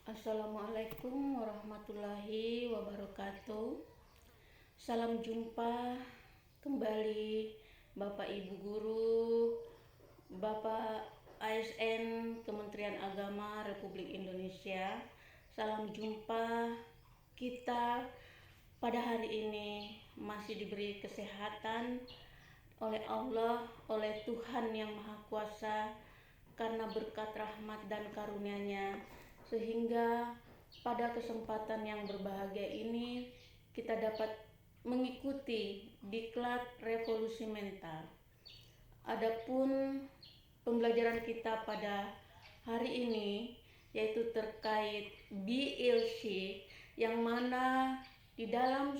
Assalamualaikum warahmatullahi wabarakatuh. Salam jumpa kembali Bapak Ibu Guru, Bapak ASN Kementerian Agama Republik Indonesia. Salam jumpa. Kita pada hari ini masih diberi kesehatan oleh Allah, oleh Tuhan Yang Maha Kuasa, karena berkat rahmat dan karunia-Nya, sehingga pada kesempatan yang berbahagia ini kita dapat mengikuti diklat revolusi mental. Adapun pembelajaran kita pada hari ini yaitu terkait BLC, yang mana di dalam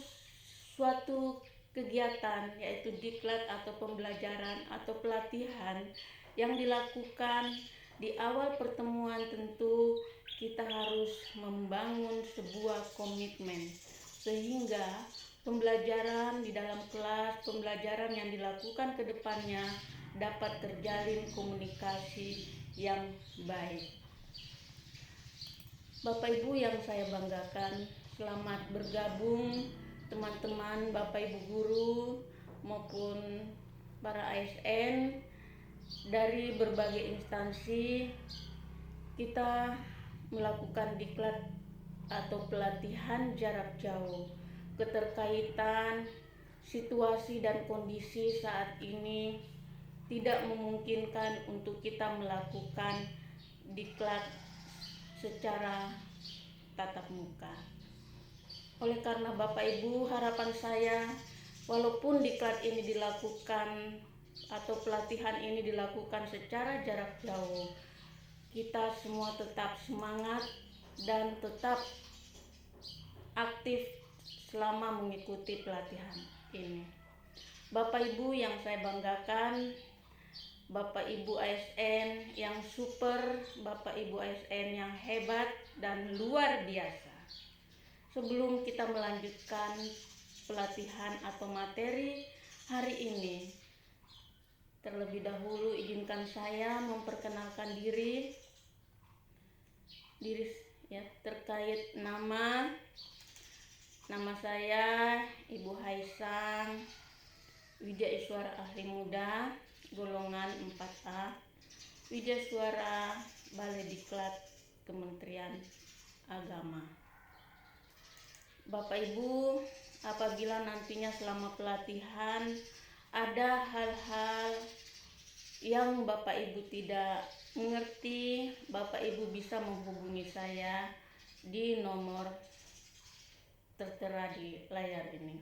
suatu kegiatan yaitu diklat atau pembelajaran atau pelatihan yang dilakukan di awal pertemuan, tentu kita harus membangun sebuah komitmen sehingga pembelajaran di dalam kelas, pembelajaran yang dilakukan ke depannya dapat terjalin komunikasi yang baik. Bapak Ibu yang saya banggakan, selamat bergabung teman-teman Bapak Ibu guru maupun para ASN dari berbagai instansi. Kita melakukan diklat atau pelatihan jarak jauh. Keterkaitan situasi dan kondisi saat ini tidak memungkinkan untuk kita melakukan diklat secara tatap muka. Oleh karena Bapak Ibu, harapan saya, walaupun diklat ini dilakukan atau pelatihan ini dilakukan secara jarak jauh, kita semua tetap semangat dan tetap aktif selama mengikuti pelatihan ini. Bapak Ibu yang saya banggakan, Bapak Ibu ASN yang super, Bapak Ibu ASN yang hebat dan luar biasa. Sebelum kita melanjutkan pelatihan atau materi hari ini, terlebih dahulu izinkan saya memperkenalkan diri ya, terkait nama saya Ibu Haisang Widya Iswara Ahli Muda, golongan 4A, Widya Suara Balai Diklat Kementerian Agama. Bapak Ibu, apabila nantinya selama pelatihan ada hal-hal yang Bapak Ibu tidak mengerti, Bapak Ibu bisa menghubungi saya di nomor tertera di layar ini.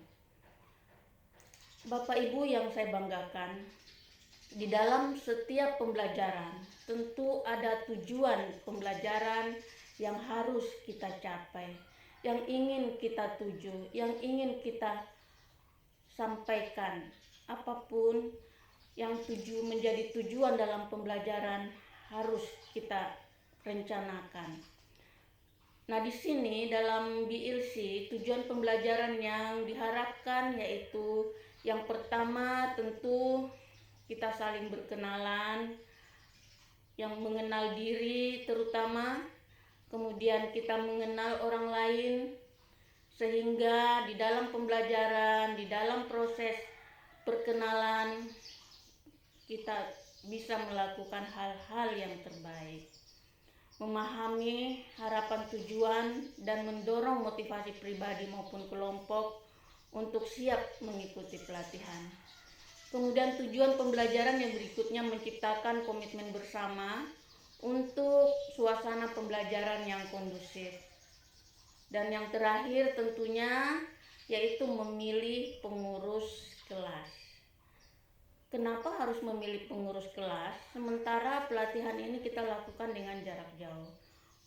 Bapak Ibu yang saya banggakan, di dalam setiap pembelajaran tentu ada tujuan pembelajaran yang harus kita capai, yang ingin kita tuju, yang ingin kita sampaikan. Apapun yang menjadi tujuan dalam pembelajaran harus kita rencanakan. Nah, di sini dalam BLC tujuan pembelajaran yang diharapkan yaitu yang pertama tentu kita saling berkenalan, yang mengenal diri terutama, kemudian kita mengenal orang lain, sehingga di dalam pembelajaran, di dalam proses perkenalan kita bisa melakukan hal-hal yang terbaik, memahami harapan tujuan dan mendorong motivasi pribadi maupun kelompok untuk siap mengikuti pelatihan. Kemudian tujuan pembelajaran yang berikutnya menciptakan komitmen bersama untuk suasana pembelajaran yang kondusif. Dan yang terakhir tentunya yaitu memilih pengurus kelas. Kenapa harus memilih pengurus kelas sementara pelatihan ini kita lakukan dengan jarak jauh?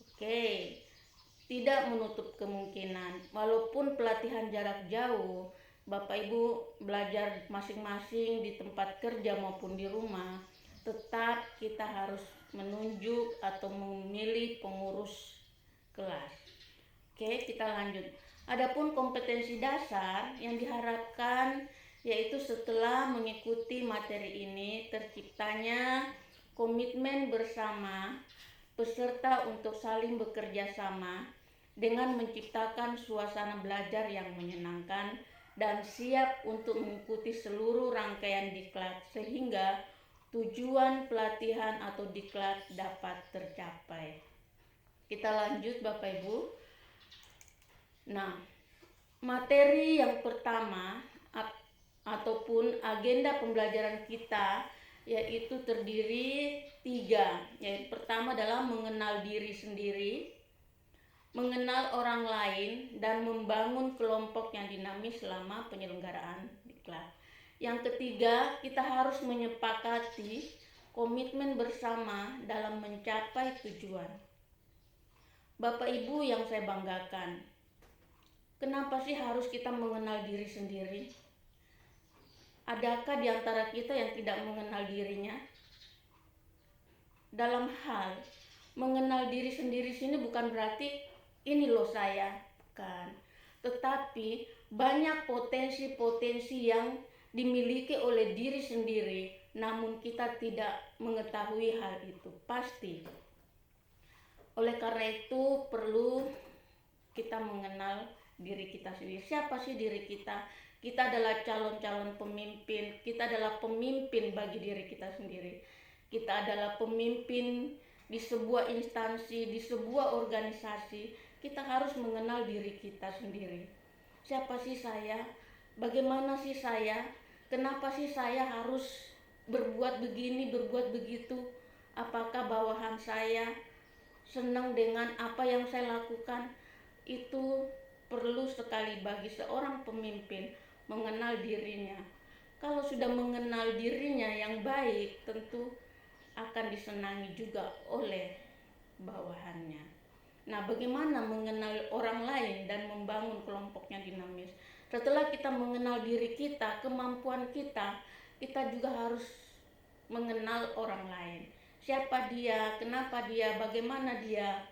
Oke, tidak menutup kemungkinan walaupun pelatihan jarak jauh, Bapak Ibu belajar masing-masing di tempat kerja maupun di rumah, tetap kita harus menunjuk atau memilih pengurus kelas. Oke, kita lanjut. Adapun kompetensi dasar yang diharapkan yaitu setelah mengikuti materi ini terciptanya komitmen bersama peserta untuk saling bekerja sama dengan menciptakan suasana belajar yang menyenangkan dan siap untuk mengikuti seluruh rangkaian diklat sehingga tujuan pelatihan atau diklat dapat tercapai. Kita lanjut Bapak Ibu. Nah, materi yang pertama ataupun agenda pembelajaran kita yaitu terdiri 3. Yang pertama adalah mengenal diri sendiri, mengenal orang lain, dan membangun kelompok yang dinamis selama penyelenggaraan diklat. Yang ketiga, kita harus menyepakati komitmen bersama dalam mencapai tujuan. Bapak Ibu yang saya banggakan, kenapa sih harus kita mengenal diri sendiri? Adakah di antara kita yang tidak mengenal dirinya? Dalam hal mengenal diri sendiri sini bukan berarti ini loh saya, bukan. Tetapi banyak potensi-potensi yang dimiliki oleh diri sendiri, namun kita tidak mengetahui hal itu. Pasti. Oleh karena itu perlu kita mengenal diri kita sendiri. Siapa sih diri kita? Kita adalah calon-calon pemimpin. Kita adalah pemimpin bagi diri kita sendiri. Kita adalah pemimpin di sebuah instansi, di sebuah organisasi. Kita harus mengenal diri kita sendiri. Siapa sih saya? Bagaimana sih saya? Kenapa sih saya harus berbuat begini, berbuat begitu? Apakah bawahan saya senang dengan apa yang saya lakukan? Itu perlu sekali bagi seorang pemimpin mengenal dirinya. Kalau sudah mengenal dirinya yang baik, tentu akan disenangi juga oleh bawahannya. Nah, bagaimana mengenal orang lain dan membangun kelompok yang dinamis? Setelah kita mengenal diri kita, kemampuan kita, kita juga harus mengenal orang lain. Siapa dia, kenapa dia, bagaimana dia.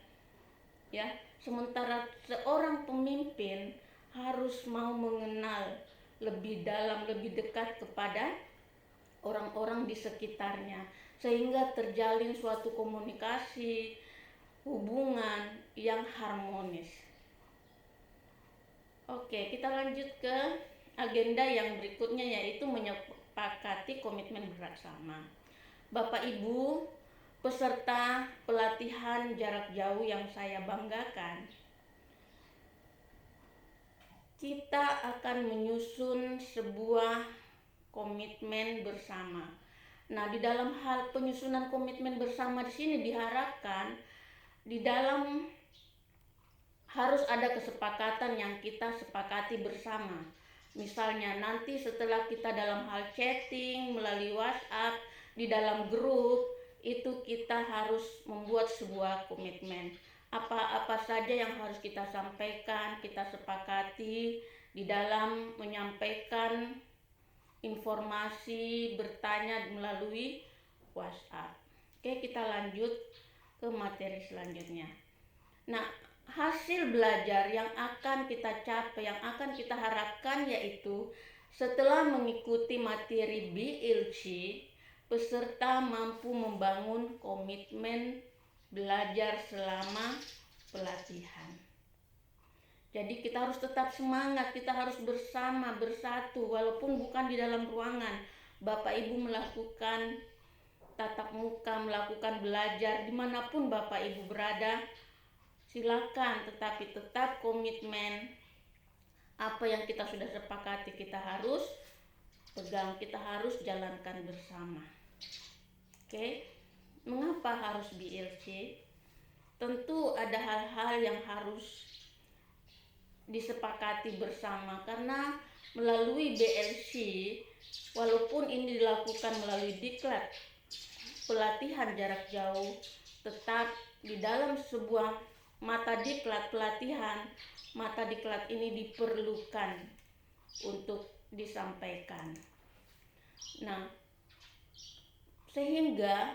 Ya, sementara seorang pemimpin harus mau mengenal lebih dalam, lebih dekat kepada orang-orang di sekitarnya, sehingga terjalin suatu komunikasi, hubungan yang harmonis. Oke, kita lanjut ke agenda yang berikutnya, yaitu menyepakati komitmen bersama. Bapak Ibu, peserta pelatihan jarak jauh yang saya banggakan, kita akan menyusun sebuah komitmen bersama. Nah, di dalam hal penyusunan komitmen bersama di sini diharapkan di dalam harus ada kesepakatan yang kita sepakati bersama. Misalnya nanti setelah kita dalam hal chatting melalui WhatsApp, di dalam grup itu kita harus membuat sebuah komitmen. Apa-apa saja yang harus kita sampaikan, kita sepakati di dalam menyampaikan informasi, bertanya melalui WhatsApp. Oke, kita lanjut ke materi selanjutnya. Nah, hasil belajar yang akan kita capai, yang akan kita harapkan yaitu setelah mengikuti materi BLC, peserta mampu membangun komitmen belajar selama pelatihan. Jadi kita harus tetap semangat, kita harus bersama, bersatu, walaupun bukan di dalam ruangan. Bapak Ibu melakukan tatap muka, melakukan belajar dimanapun Bapak Ibu berada, silakan, tetapi tetap komitmen apa yang kita sudah sepakati kita harus pegang, kita harus jalankan bersama. Oke, mengapa harus BLC? Tentu ada hal-hal yang harus disepakati bersama, karena melalui BLC, walaupun ini dilakukan melalui diklat pelatihan jarak jauh, tetap di dalam sebuah mata diklat pelatihan, mata diklat ini diperlukan untuk disampaikan. Nah, sehingga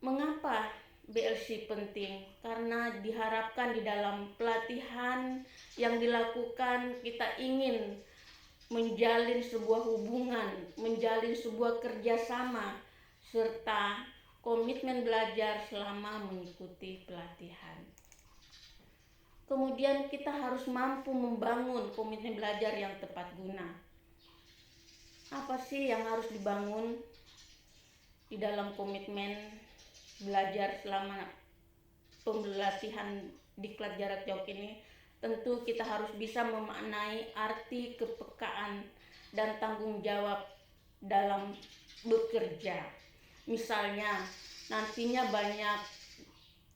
mengapa BLC penting? Karena diharapkan di dalam pelatihan yang dilakukan kita ingin menjalin sebuah hubungan, menjalin sebuah kerjasama, serta komitmen belajar selama mengikuti pelatihan. Kemudian kita harus mampu membangun komitmen belajar yang tepat guna. Apa sih yang harus dibangun di dalam komitmen belajar selama pelatihan diklat jarak jauh ini? Tentu kita harus bisa memaknai arti kepekaan dan tanggung jawab dalam bekerja. Misalnya, nantinya banyak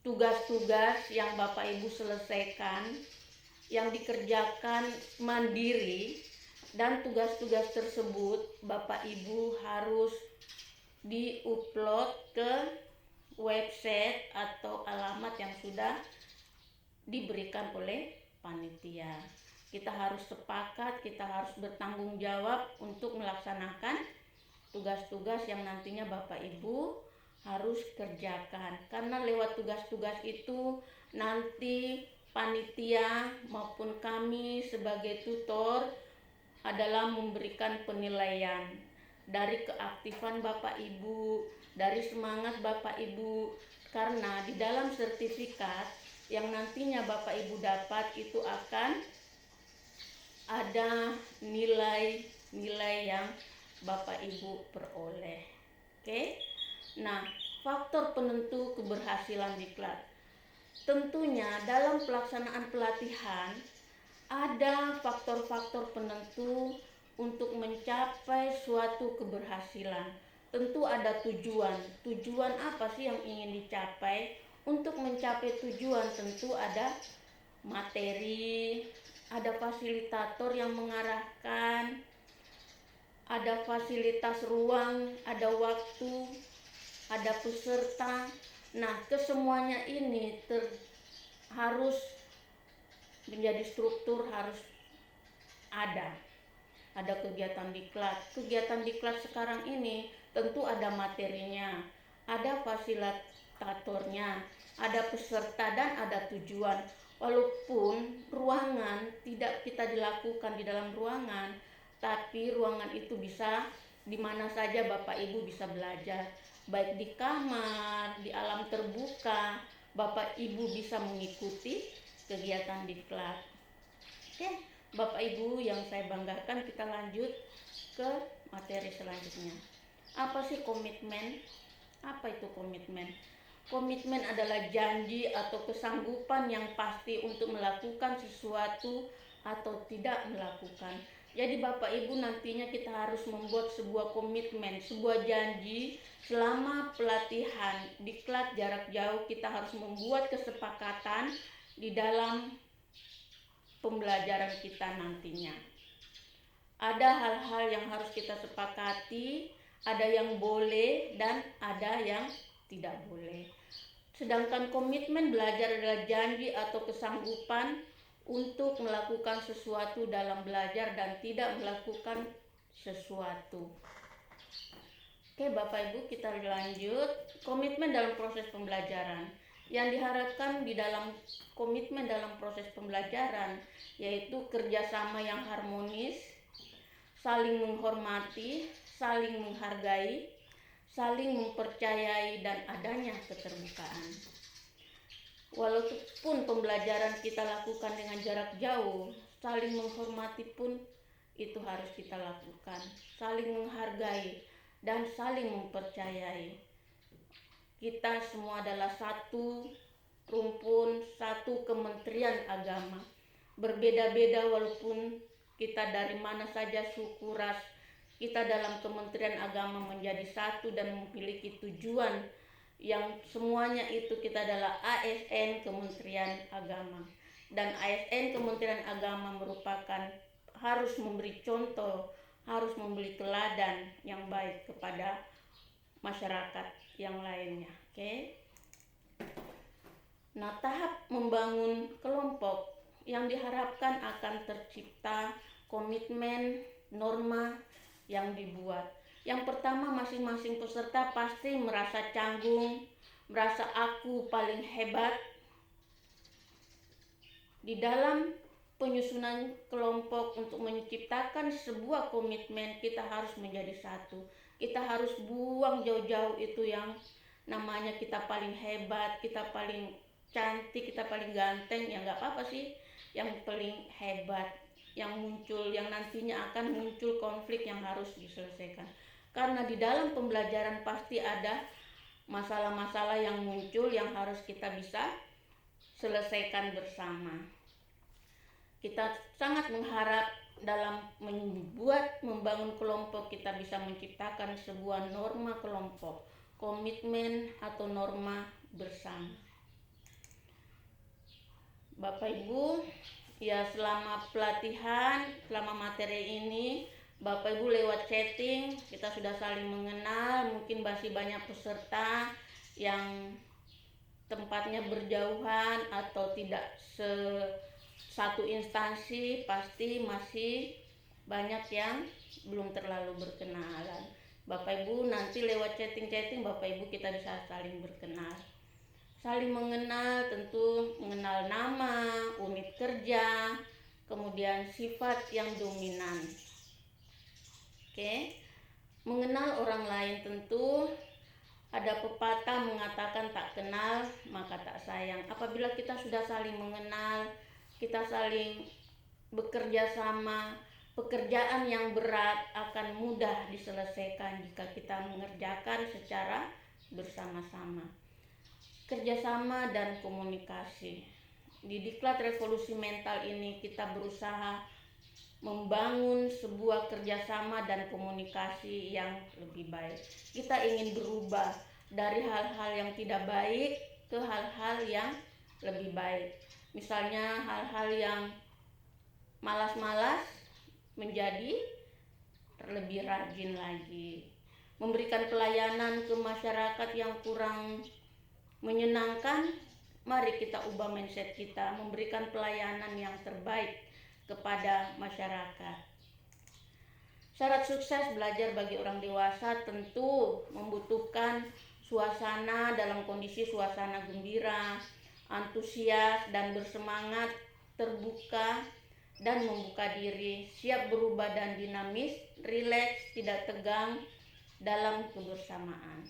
tugas-tugas yang Bapak Ibu selesaikan, yang dikerjakan mandiri, dan tugas-tugas tersebut Bapak Ibu harus di-upload ke website atau alamat yang sudah diberikan oleh panitia. Kita harus sepakat, kita harus bertanggung jawab untuk melaksanakan tugas-tugas yang nantinya Bapak Ibu harus kerjakan. Karena lewat tugas-tugas itu nanti panitia maupun kami sebagai tutor adalah memberikan penilaian dari keaktifan Bapak Ibu, dari semangat Bapak Ibu. Karena di dalam sertifikat yang nantinya Bapak Ibu dapat itu akan ada nilai-nilai yang Bapak Ibu peroleh. Oke? Nah, faktor penentu keberhasilan diklat. Tentunya dalam pelaksanaan pelatihan ada faktor-faktor penentu untuk mencapai suatu keberhasilan. Tentu ada tujuan. Tujuan apa sih yang ingin dicapai? Untuk mencapai tujuan tentu ada materi, ada fasilitator yang mengarahkan, ada fasilitas ruang, ada waktu, ada peserta. Nah, kesemuanya ini harus menjadi struktur, harus ada kegiatan diklat. Kegiatan diklat sekarang ini tentu ada materinya, ada fasilitatornya, ada peserta, dan ada tujuan. Walaupun ruangan tidak kita dilakukan di dalam ruangan, tapi ruangan itu bisa di mana saja Bapak Ibu bisa belajar, baik di kamar, di alam terbuka, Bapak Ibu bisa mengikuti kegiatan diklat. Oke, Bapak Ibu yang saya banggakan, kita lanjut ke materi selanjutnya. Apa sih komitmen? Apa itu komitmen? Komitmen adalah janji atau kesanggupan yang pasti untuk melakukan sesuatu atau tidak melakukan. Jadi Bapak Ibu nantinya kita harus membuat sebuah komitmen, sebuah janji selama pelatihan diklat jarak jauh. Kita harus membuat kesepakatan di dalam pembelajaran kita nantinya. Ada hal-hal yang harus kita sepakati, ada yang boleh dan ada yang tidak boleh. Sedangkan komitmen belajar adalah janji atau kesanggupan untuk melakukan sesuatu dalam belajar dan tidak melakukan sesuatu. Oke Bapak Ibu, kita lanjut. Komitmen dalam proses pembelajaran. Yang diharapkan di dalam komitmen dalam proses pembelajaran yaitu kerjasama yang harmonis, saling menghormati, saling menghargai, saling mempercayai, dan adanya keterbukaan. Walaupun pembelajaran kita lakukan dengan jarak jauh, saling menghormati pun itu harus kita lakukan, saling menghargai dan saling mempercayai. Kita semua adalah satu rumpun, satu kementerian agama. Berbeda-beda walaupun kita dari mana saja suku, ras, kita dalam kementerian agama menjadi satu dan memiliki tujuan yang semuanya itu kita adalah ASN Kementerian Agama. Dan ASN Kementerian Agama merupakan harus memberi contoh, harus memberi teladan yang baik kepada masyarakat yang lainnya. Oke. Nah, tahap membangun kelompok yang diharapkan akan tercipta komitmen norma yang dibuat. Yang pertama, masing-masing peserta pasti merasa canggung, merasa aku paling hebat. Di dalam penyusunan kelompok untuk menciptakan sebuah komitmen, kita harus menjadi satu. Kita harus buang jauh-jauh itu yang namanya kita paling hebat, kita paling cantik, kita paling ganteng, ya nggak apa-apa sih yang paling hebat, yang muncul, yang nantinya akan muncul konflik yang harus diselesaikan. Karena di dalam pembelajaran pasti ada masalah-masalah yang muncul yang harus kita bisa selesaikan bersama. Kita sangat mengharap dalam membangun kelompok kita bisa menciptakan sebuah norma kelompok, komitmen atau norma bersama. Bapak Ibu, ya selama pelatihan, selama materi ini, Bapak Ibu lewat chatting kita sudah saling mengenal, mungkin masih banyak peserta yang tempatnya berjauhan atau tidak satu instansi, pasti masih banyak yang belum terlalu berkenalan. Bapak Ibu nanti lewat chatting Bapak Ibu kita bisa saling berkenal. Saling mengenal, tentu mengenal nama, unit kerja, kemudian sifat yang dominan. Oke. Mengenal orang lain, tentu ada pepatah mengatakan tak kenal maka tak sayang. Apabila kita sudah saling mengenal, kita saling bekerja sama, pekerjaan yang berat akan mudah diselesaikan jika kita mengerjakan secara bersama-sama. Kerjasama dan komunikasi. Di Diklat Revolusi Mental ini kita berusaha membangun sebuah kerjasama dan komunikasi yang lebih baik. Kita ingin berubah dari hal-hal yang tidak baik ke hal-hal yang lebih baik. Misalnya hal-hal yang malas-malas menjadi lebih rajin lagi. Memberikan pelayanan ke masyarakat yang kurang menyenangkan, mari kita ubah mindset kita, memberikan pelayanan yang terbaik kepada masyarakat. Syarat sukses belajar bagi orang dewasa tentu membutuhkan suasana dalam kondisi suasana gembira, antusias dan bersemangat, terbuka dan membuka diri, siap berubah dan dinamis, rileks, tidak tegang dalam kebersamaan.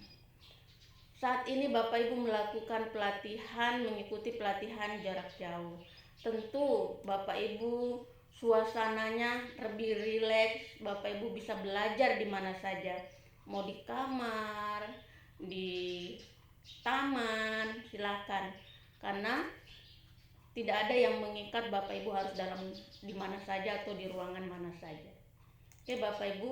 Saat ini Bapak Ibu melakukan pelatihan, mengikuti pelatihan jarak jauh. Tentu Bapak Ibu suasananya lebih rileks, Bapak Ibu bisa belajar di mana saja, mau di kamar, di taman, silakan. Karena tidak ada yang mengikat Bapak Ibu harus dalam di mana saja atau di ruangan mana saja. Oke Bapak Ibu,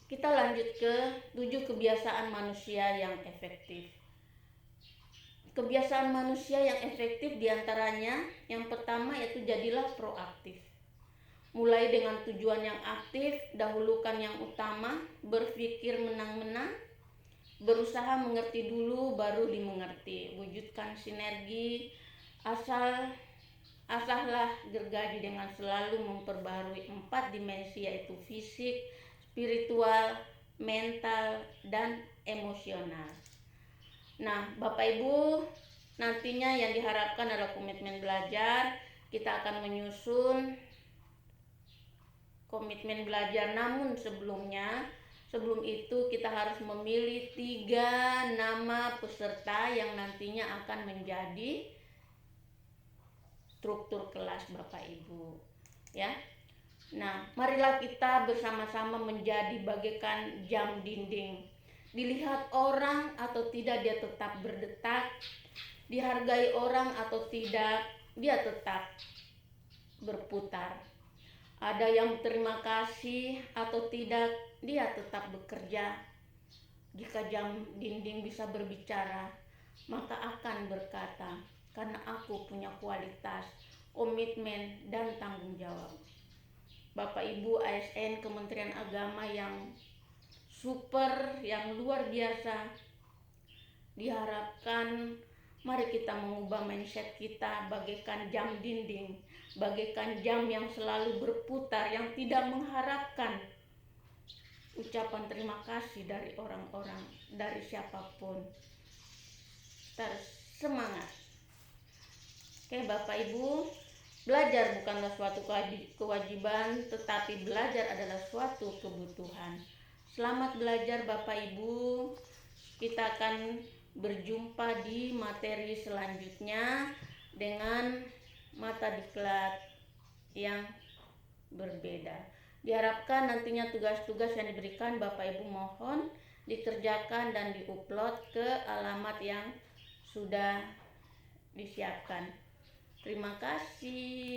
kita lanjut ke 7 kebiasaan manusia yang efektif. Kebiasaan manusia yang efektif diantaranya yang pertama yaitu jadilah proaktif. Mulai dengan tujuan yang aktif, dahulukan yang utama, berpikir menang-menang, berusaha mengerti dulu baru dimengerti, wujudkan sinergi, asahlah gergaji dengan selalu memperbarui 4 dimensi yaitu fisik, spiritual, mental, dan emosional. Nah, Bapak Ibu, nantinya yang diharapkan adalah komitmen belajar. Kita akan menyusun komitmen belajar, namun sebelum itu kita harus memilih 3 nama peserta yang nantinya akan menjadi struktur kelas Bapak Ibu, ya. Nah, marilah kita bersama-sama menjadi bagaikan jam dinding. Dilihat orang atau tidak dia tetap berdetak, dihargai orang atau tidak dia tetap berputar. Ada yang berterima kasih atau tidak dia tetap bekerja. Jika jam dinding bisa berbicara, maka akan berkata, karena aku punya kualitas, komitmen, dan tanggung jawab. Bapak Ibu ASN Kementerian Agama yang super, yang luar biasa, diharapkan mari kita mengubah mindset kita bagaikan jam dinding, bagaikan jam yang selalu berputar, yang tidak mengharapkan ucapan terima kasih dari orang-orang, dari siapapun. Terus semangat. Oke Bapak Ibu, belajar bukanlah suatu kewajiban, tetapi belajar adalah suatu kebutuhan. Selamat belajar Bapak Ibu. kita akan berjumpa di materi selanjutnya dengan mata diklat yang berbeda. Diharapkan nantinya tugas-tugas yang diberikan Bapak Ibu mohon dikerjakan dan diupload ke alamat yang sudah disiapkan. Terima kasih.